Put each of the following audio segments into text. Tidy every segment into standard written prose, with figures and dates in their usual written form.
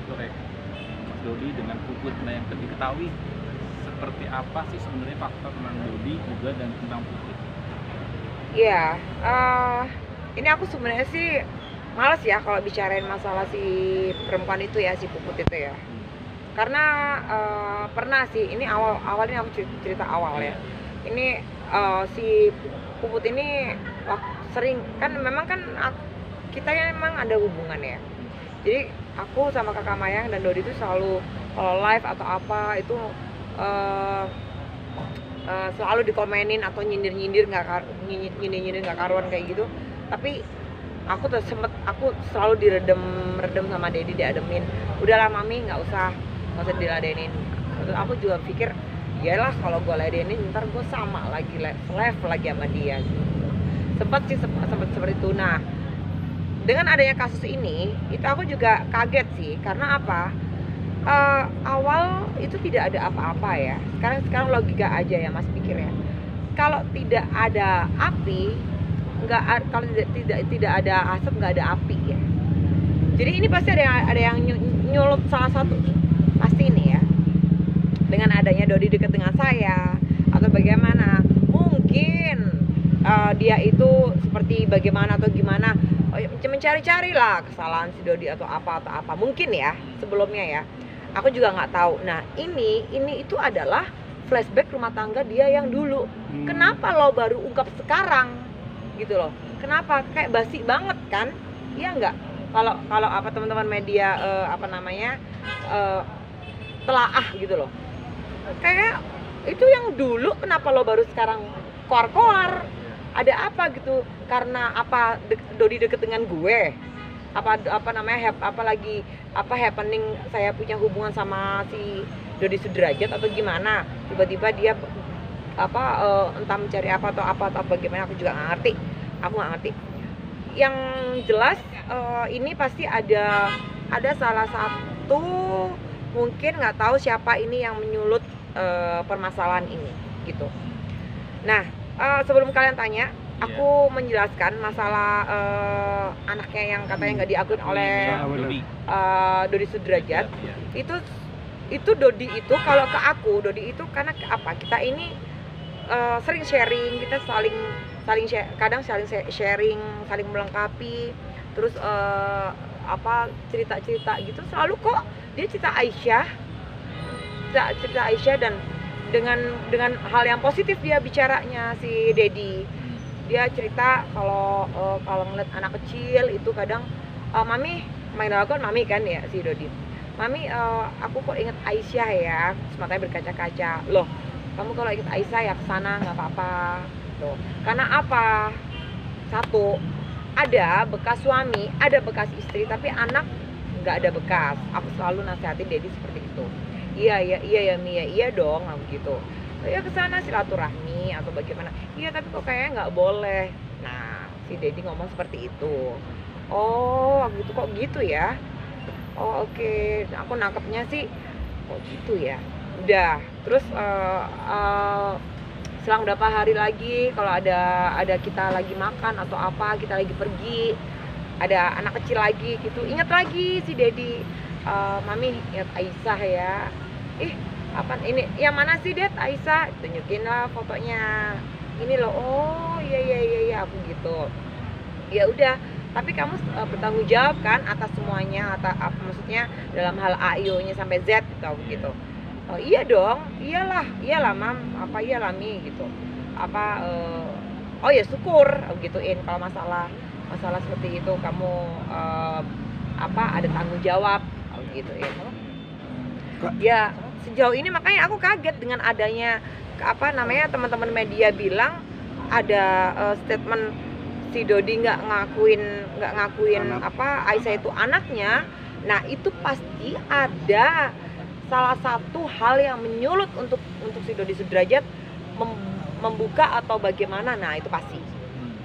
sore Mas Dodi dengan Puput. Nah, yang diketahui seperti apa sih sebenarnya fakta tentang Dodi juga dan tentang Puput? Iya, ini aku sebenarnya sih males ya kalau bicarain masalah si perempuan itu ya, si Puput itu ya. Karena pernah sih, ini awalnya aku cerita awal ya. Ini si Puput ini sering kan, memang kan kita ya memang ada hubungan ya. Jadi aku sama Kakak Mayang dan Dodi itu selalu kalau live atau apa itu selalu dikomenin atau nyindir-nyindir nggak karuan kayak gitu. Tapi aku selalu redem sama Dedi, diademin. Udahlah Mami, nggak usah diladenin. Terus aku juga pikir iyalah, kalau gue ladenin ntar gue sama lagi level lagi sama dia gitu. Sempat seperti itu. Nah, dengan adanya kasus ini itu aku juga kaget sih. Karena apa? Awal itu tidak ada apa-apa ya. Sekarang logika aja ya Mas, pikir ya. Kalau tidak ada api, kalau tidak ada asap, nggak ada api ya. Jadi ini pasti ada yang nyulut salah satu nih, pasti ini ya. Dengan adanya Dodi dekat dengan saya atau bagaimana, mungkin dia itu seperti bagaimana atau gimana, mencari-cari lah kesalahan si Dodi atau apa mungkin ya sebelumnya ya. Aku juga nggak tahu. Nah ini itu adalah flashback rumah tangga dia yang dulu. Kenapa lo baru ungkap sekarang gitu loh? Kenapa? Kayak basi banget kan? Iya nggak? Kalau apa teman-teman media telaah gitu loh. Kayak itu yang dulu, kenapa lo baru sekarang koar-koar? Ada apa gitu? Karena apa Dodi deket dengan gue? Happening saya punya hubungan sama si Dodi Sudrajat atau gimana? Tiba-tiba dia entah mencari apa atau bagaimana, aku juga nggak ngerti. Yang jelas ini pasti ada salah satu, mungkin nggak tahu siapa ini yang menyulut permasalahan ini gitu. Nah, sebelum kalian tanya, aku menjelaskan masalah anaknya yang katanya nggak diakui oleh Dodi Sudrajat. Itu Dodi itu, kalau ke aku Dodi itu karena apa? Kita ini sering sharing, kita kadang saling sharing, saling melengkapi. Terus cerita-cerita gitu selalu kok dia cerita Aisyah dan dengan hal yang positif dia bicaranya si Dedi. Dia cerita kalau ngeliat anak kecil itu kadang Mami, main dragon Mami kan ya si Dodi. Mami, aku kok inget Aisyah ya, matanya berkaca-kaca. Loh, kamu kalau inget Aisyah ya kesana nggak apa-apa. Tuh. Karena apa? Satu, ada bekas suami, ada bekas istri, tapi anak nggak ada bekas. Aku selalu nasihatin Dedi seperti itu. Iya ya Mi, iya dong, gitu. Ya kesana silaturahmi atau bagaimana. Iya tapi kok kayaknya nggak boleh. Nah si Dedi ngomong seperti itu. Oh gitu, kok gitu ya. Oh oke. Aku nangkepnya sih kok gitu ya. Udah. Terus selang beberapa hari lagi kalau ada kita lagi makan atau apa, kita lagi pergi, ada anak kecil lagi gitu, ingat lagi si Dedi, Mami ingat Aisyah ya. Apa ini yang mana sih Det? Aisyah, tunjukin lah fotonya. Ini loh. Oh iya aku gitu. Ya udah, tapi kamu bertanggung jawab kan atas semuanya, maksudnya dalam hal AIO-nya sampai Z gitu. Oh iya dong, iyalah Mam, iyalah Mi gitu. Oh ya syukur, aku gituin. Kalau masalah seperti itu kamu ada tanggung jawab, aku gituin. Ya sejauh ini makanya aku kaget dengan adanya teman-teman media bilang ada statement si Dodi nggak ngakuin Aisyah itu anaknya. Nah itu pasti ada salah satu hal yang menyulut untuk si Dodi Sudrajat membuka atau bagaimana. Nah itu pasti.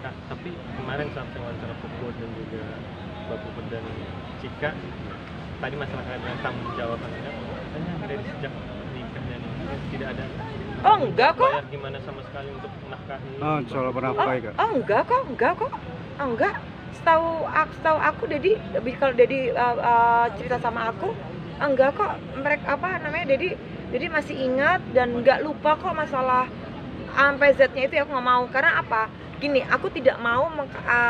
Tapi kemarin saat wawancara Puput dan juga Mbak Puput dan Cika, tadi masalah dengan tanggung jawabannya, dari sejak nikahnya ini tidak ada. Oh enggak kok. Gimana sama sekali untuk menafkahi. Soal bernafkahi Kak? Enggak kok. Enggak. Setahu aku Dedi, kalau Dedi cerita sama aku, enggak kok, mereka Dedi masih ingat dan nggak lupa kok masalah sampai Z-nya itu. Aku nggak mau, karena apa? Gini, aku tidak mau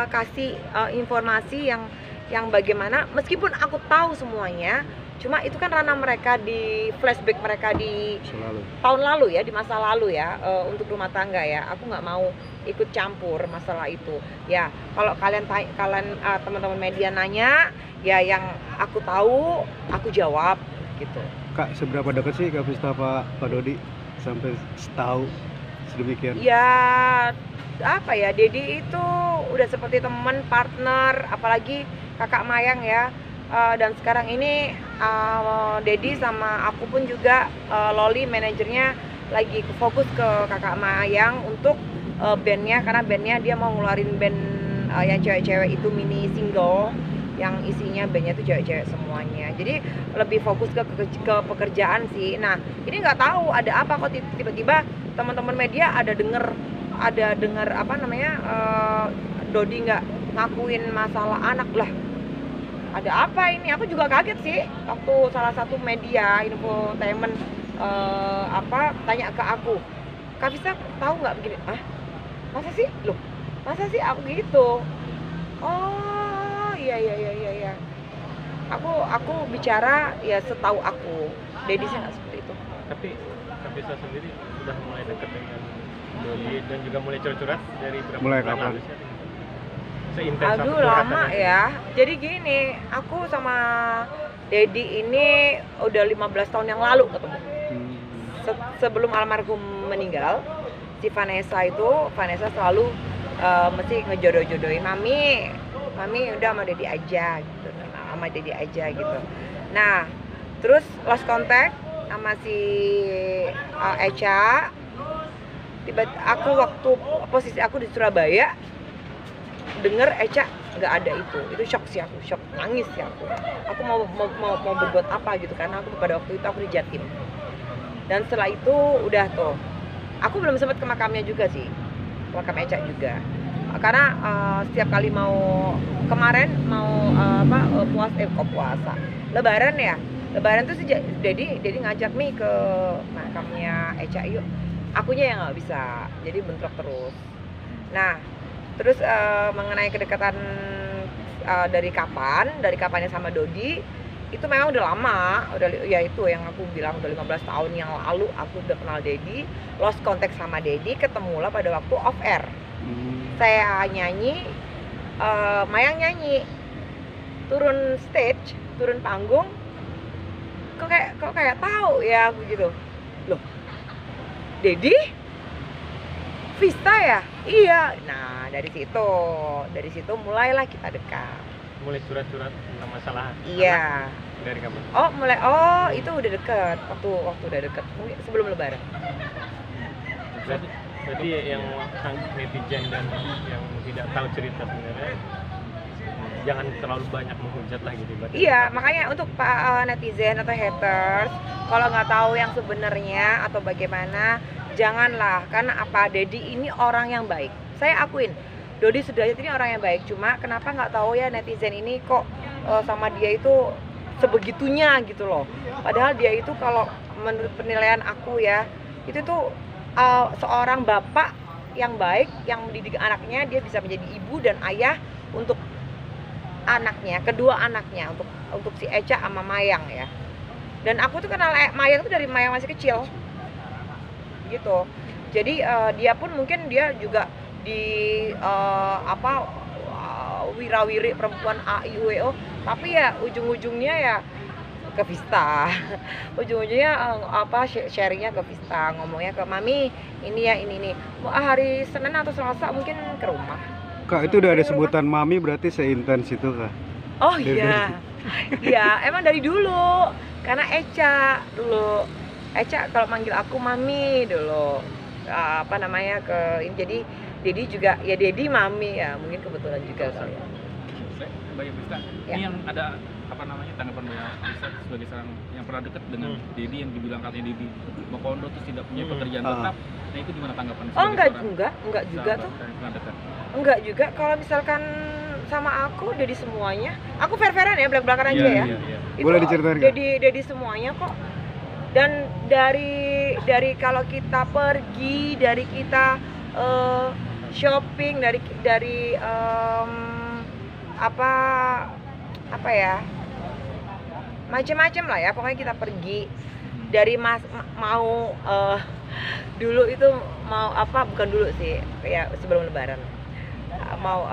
kasih informasi yang bagaimana, meskipun aku tahu semuanya, cuma itu kan ranah mereka, di flashback mereka di tahun lalu ya, di masa lalu ya, untuk rumah tangga ya. Aku nggak mau ikut campur masalah itu ya. Kalau kalian teman-teman media nanya ya, yang aku tahu aku jawab gitu. Kak, seberapa dekat sih Kak Vista Pak Dodi sampai tahu sedemikian? Ya apa ya, Dedi itu udah seperti teman, partner, apalagi kakak Mayang ya. Dan sekarang ini Dedi sama aku pun juga, Loli manajernya lagi fokus ke kakak Mayang untuk bandnya, karena bandnya dia mau ngeluarin band yang cewek-cewek itu, mini single yang isinya bandnya tuh cewek-cewek semuanya. Jadi lebih fokus ke pekerjaan sih. Nah ini nggak tahu ada apa kok tiba-tiba teman-teman media ada denger apa namanya, Dodi nggak ngakuin masalah anak lah. Ada apa ini? Aku juga kaget sih waktu salah satu media infotainment tanya ke aku, Kak Vista tahu nggak begini? Masa sih? Loh, masa sih aku gitu? Oh iya. Aku bicara ya setahu aku. Dedi sih nggak seperti itu. Tapi Kak Vista sendiri sudah mulai dekat dengan Dodi dan juga mulai curhat dari berapa Mulai bulan kapan? lalu sih? Seintens Aduh apa lama curhatannya? ya. Jadi gini, aku sama Dedi ini udah 15 tahun yang lalu ketemu. Sebelum almarhum meninggal, si Vanessa selalu mesti ngejodoh-jodohin Mami udah sama Dedi aja gitu. Nah, terus lost contact sama si Echa. Aku waktu posisi aku di Surabaya denger Echa nggak ada, itu shock sih aku, nangis sih aku mau berbuat apa gitu, karena aku pada waktu itu aku di Jatim. Dan setelah itu udah tuh, aku belum sempat ke makamnya juga sih, makam Echa juga, karena setiap kali kemarin puasa Lebaran tuh si Dedi ngajak nih ke makamnya Echa, yuk. Akunya yang nggak bisa, jadi bentrok terus. Nah terus mengenai kedekatan dari kapannya sama Dodi, itu memang udah lama, ya itu yang aku bilang udah 15 tahun yang lalu aku udah kenal Dedi, lost contact sama Dedi, ketemulah pada waktu off air. Saya nyanyi, Mayang nyanyi, turun stage, turun panggung, kok kayak tahu ya aku gitu. Loh, Dedi? Vista ya? Iya. Nah, dari situ mulailah kita dekat. Mulai curhat-curhat tentang masalah Iya. anak dari kapan? Itu udah deket, waktu udah deket, mungkin sebelum Lebaran. Berarti yang netizen dan yang tidak tahu cerita sebenarnya jangan terlalu banyak menghujat lah gitu. Iya, makanya untuk netizen atau haters, kalau nggak tahu yang sebenarnya atau bagaimana, janganlah. Karena apa? Dedi ini orang yang baik. Saya akuin, Dodi Sudrajat ini orang yang baik. Cuma kenapa nggak tahu ya netizen ini kok sama dia itu sebegitunya gitu loh. Padahal dia itu kalau menurut penilaian aku ya, itu tuh seorang bapak yang baik, yang mendidik anaknya, dia bisa menjadi ibu dan ayah untuk anaknya, kedua anaknya, untuk si Echa sama Mayang ya. Dan aku tuh kenal Mayang tuh dari Mayang masih kecil gitu. Jadi dia pun mungkin dia juga di wirawiri perempuan AIWO, tapi ya ujung-ujungnya ya ke Vista. Ujung-ujungnya sharingnya ke Vista, ngomongnya ke Mami, ini ya ini. Hari Senin atau Selasa mungkin ke rumah. Kak, itu udah ada sebutan Mami, berarti seintens itu Kak? Oh iya. Iya, emang dari dulu. Karena Echa kalau manggil aku Mami dulu. Jadi Dedi juga ya, Dedi Mami ya, mungkin kebetulan juga kali ya. Sebagai Vista, Ya. ini yang ada tanggapan Vista sebagai seorang yang pernah dekat dengan Dedi, yang dibilang katanya Dedi mau kondo terus tidak punya pekerjaan tetap. Nah itu gimana tanggapan? Oh enggak juga tuh. Pernah dekat. Enggak juga, kalau misalkan sama aku Dedi semuanya. Aku fair-fairan ya, belak-belakan aja ya. Itu Boleh diceritain nggak? Dedi semuanya kok. Dan dari kalau kita pergi, dari kita shopping, dari apa ya, macem-macem lah ya, pokoknya kita pergi. Dari mau dulu itu mau apa, bukan dulu sih, ya sebelum lebaran mau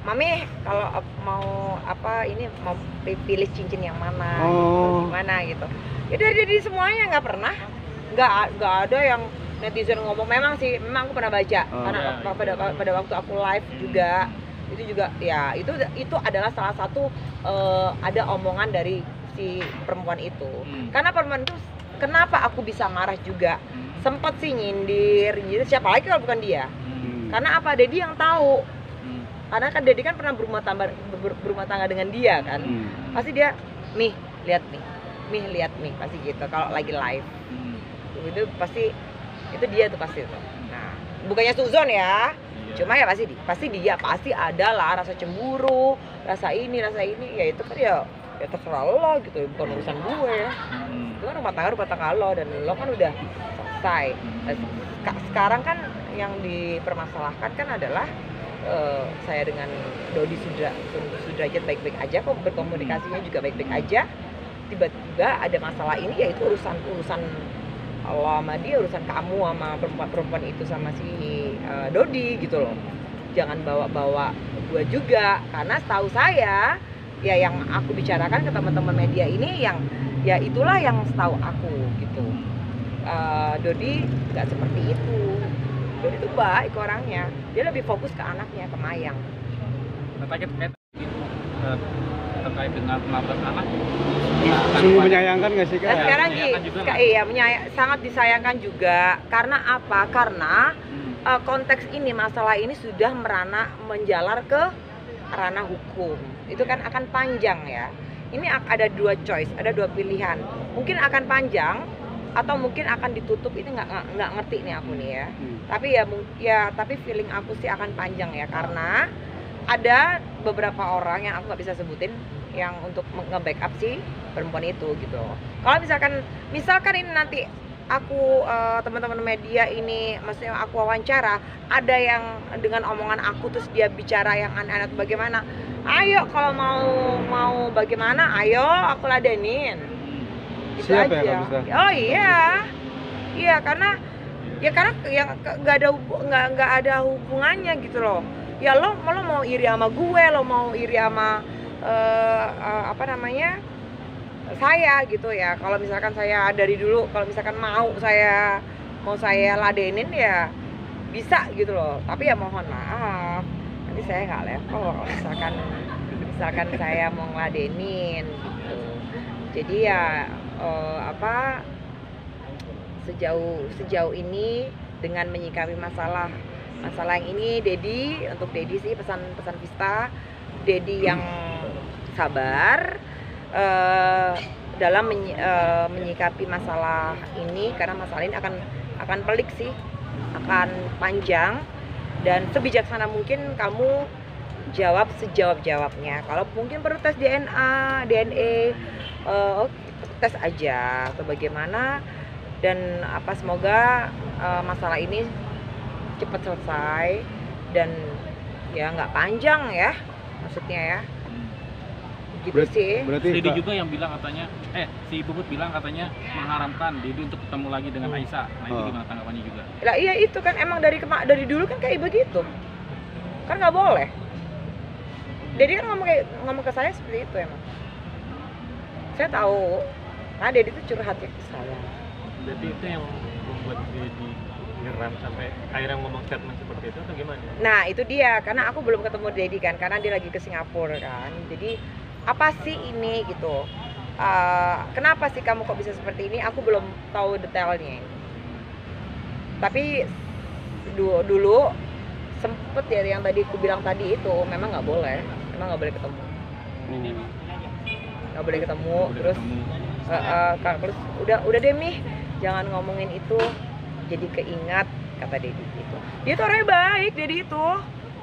mami kalau mau apa ini mau pilih cincin yang mana gitu, gimana gitu ya. Dari semuanya nggak pernah nggak ada yang netizen ngomong. Memang aku pernah baca karena pada waktu aku live juga itu juga ya, itu adalah salah satu ada omongan dari si perempuan itu. Karena perempuan itu kenapa aku bisa marah juga, sempet sih nyindir siapa lagi kalau bukan dia. Karena apa, Dedi yang tahu. Karena kan Dedi kan pernah berumah tangga dengan dia kan. Pasti dia, Mih lihat nih pasti gitu kalau lagi live. Itu pasti itu dia tuh pasti tuh. Nah, bukannya suzon ya. Cuma ya pasti dia pasti ada lah rasa cemburu, rasa ini, ya itu kan ya terserah lo gitu, bukan urusan gue ya. Itu kan rumah tangga lo, dan lo kan udah selesai. Sekarang kan yang dipermasalahkan kan adalah saya dengan Dodi Sudrajat baik-baik aja kok, berkomunikasinya juga baik-baik aja. Tiba-tiba ada masalah ini, yaitu urusan Allah sama dia, urusan kamu sama perempuan itu sama si Dodi gitu loh. Jangan bawa-bawa gue juga, karena setahu saya ya yang aku bicarakan ke teman-teman media ini yang ya itulah yang setahu aku gitu. Dodi nggak seperti itu. Dodi itu baik orangnya, dia lebih fokus ke anaknya, ke Mayang. Terkait dengan penabrak anak, sungguh menyayangkan nggak sih Kak? Nah, sekarang sangat disayangkan juga. Karena apa? Karena konteks ini, masalah ini sudah menjalar ke ranah hukum. Itu kan akan panjang ya. Ini ada dua choice, ada dua pilihan. Mungkin akan panjang atau mungkin akan ditutup. Ini nggak ngerti nih aku nih ya. Tapi tapi feeling aku sih akan panjang ya, karena ada beberapa orang yang aku nggak bisa sebutin yang untuk nge-backup si perempuan itu gitu. Kalau misalkan ini nanti aku teman-teman media ini, maksudnya aku wawancara, ada yang dengan omongan aku terus dia bicara yang aneh-aneh atau bagaimana, ayo kalau mau bagaimana, ayo aku ladenin. Gitu siap aja. Ya, Kak? Oh iya karena yang nggak ada hubungannya gitu loh. Ya lo mau iri sama gue, lo mau iri sama saya gitu ya. Kalau misalkan saya dari dulu, kalau misalkan mau saya ladenin ya bisa gitu loh. Tapi ya mohon maaf, nanti saya nggak level kalau misalkan saya mau ngeladenin gitu. Jadi ya sejauh ini dengan menyikapi masalah yang ini, untuk Dedi sih pesan Vista, Dedi yang sabar dalam menyikapi masalah ini, karena masalah ini akan pelik sih, akan panjang, dan sebijaksana mungkin kamu jawab sejawab-jawabnya. Kalau mungkin perlu tes DNA, tes aja atau bagaimana, dan semoga masalah ini cepat selesai dan ya nggak panjang ya, maksudnya ya. Gitu sih. Berarti Dedi juga yang bilang katanya, si Bubut bilang katanya mengharamkan Dedi untuk ketemu lagi dengan Aisyah. Nah itu gimana tanggapannya juga? Lah iya, itu kan emang dari dulu kan kayak begitu, kan nggak boleh. Dedi kan ngomong ke saya seperti itu emang. Saya tahu, karena Dedi itu curhatnya ke saya. Jadi itu yang membuat Dedi geram sampai akhirnya ngomong statement seperti itu atau gimana? Nah itu dia, karena aku belum ketemu Dedi kan, karena dia lagi ke Singapura kan. Jadi apa sih ini gitu, kenapa sih kamu kok bisa seperti ini, aku belum tahu detailnya. Tapi dulu sempet ya yang tadi aku bilang tadi itu, memang nggak boleh ketemu. Nggak boleh ketemu. Terus udah deh Mih, jangan ngomongin itu, jadi keingat, kata Dedi gitu. Dia tuh orangnya baik, Dedi itu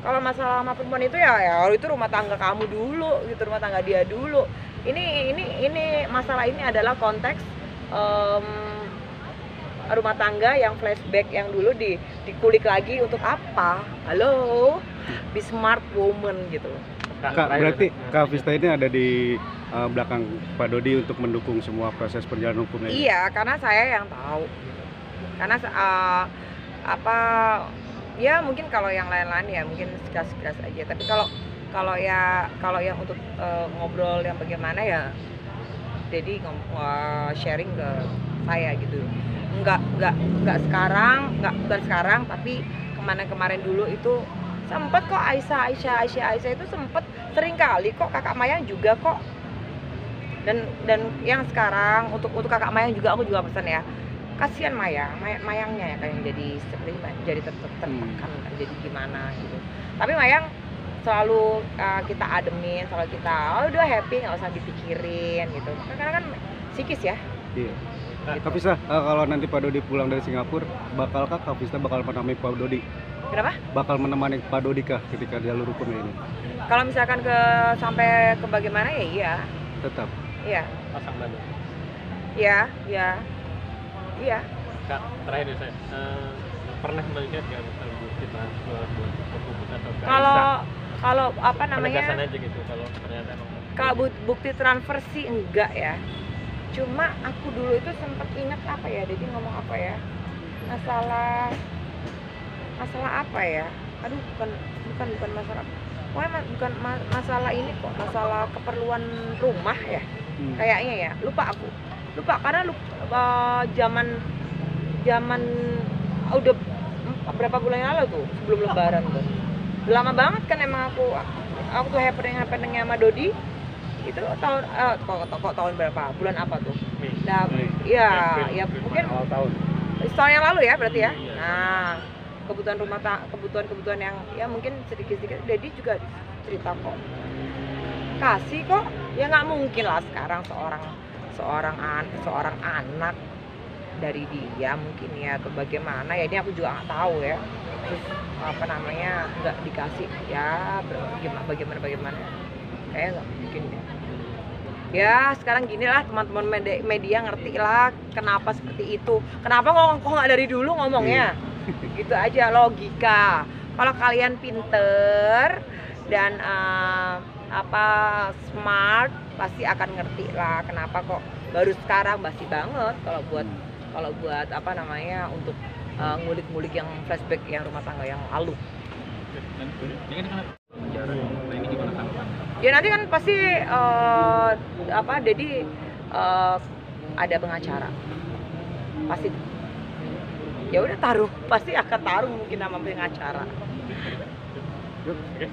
kalau masalah sama perempuan itu ya itu rumah tangga kamu dulu gitu, rumah tangga dia dulu. Ini masalah ini adalah konteks rumah tangga yang flashback yang dulu dikulik lagi untuk apa? Halo, be smart woman gitu. Kak, berarti Kak Vista ini ada di belakang Pak Dodi untuk mendukung semua proses perjalanan hukumnya ini? Iya, karena saya yang tahu. Karena ya mungkin kalau yang lain-lain ya mungkin sekilas-sekilas aja. Tapi kalau yang untuk ngobrol yang bagaimana ya, Dedi sharing ke saya gitu. Bukan sekarang, tapi kemarin dulu itu sempet kok Aisyah itu sempet sering kali kok, kakak Mayang juga kok. Dan yang sekarang untuk kakak Mayang juga aku juga pesan ya, kasihan Mayangnya ya kayak jadi tertekan, jadi gimana gitu. Tapi Mayang selalu kita ademin, selalu kita udah happy, nggak usah dipikirin gitu. Karena kan psikis ya. Iya. Kak Vista, kalau nanti Pak Dodi pulang dari Singapura, bakalkah Kak Vista bakal menemani Pak Dodi? Kenapa? Bakal menemani Pak Dodi kah ketika jalur hukumnya ini? Kalau misalkan sampai ke bagaimana ya iya. Tetap. Iya. Pasang badan. Iya. Kak, terakhir nih saya, pernah melihat nggak misalnya bukti transfer buat Puput atau Kaisa? Kalau apa namanya? Penegasan aja gitu kalau ternyata emang. Kalau bukti transfer sih enggak ya. Cuma aku dulu itu sempat ingat apa ya, jadi ngomong apa ya? Masalah apa ya? Aduh, bukan masalah. Pokoknya bukan masalah ini kok, masalah keperluan rumah ya. Kayaknya ya, lupa karena zaman udah berapa bulan yang lalu tuh, sebelum lebaran tuh. Udah lama banget kan emang aku tuh happeningnya sama Dodi itu tahun berapa, bulan apa tuh? Nah, ya mungkin awal tahun. tahun yang lalu ya berarti ya. Nah, kebutuhan yang ya mungkin sedikit Dedi juga cerita kok, kasih kok, ya nggak mungkin lah sekarang seorang anak dari dia mungkin ya, atau bagaimana ya, ini aku juga nggak tahu ya. Terus apa namanya nggak dikasih ya, bagaimana kayak nggak mungkin ya. Sekarang gini lah, teman-teman media ngerti lah kenapa seperti itu, kenapa kok nggak dari dulu ngomongnya. Gitu aja, logika. Kalau kalian pinter dan smart, pasti akan ngerti lah kenapa kok baru sekarang, basi banget kalau buat apa namanya untuk ngulik-ngulik yang flashback yang rumah tangga yang lalu. Dan ini kan penjara. Nah, ini gimana tanggapan? Ya nanti kan pasti Dedi ada pengacara, pasti ya udah pasti akan taruh mungkin sama pengacara. Oke.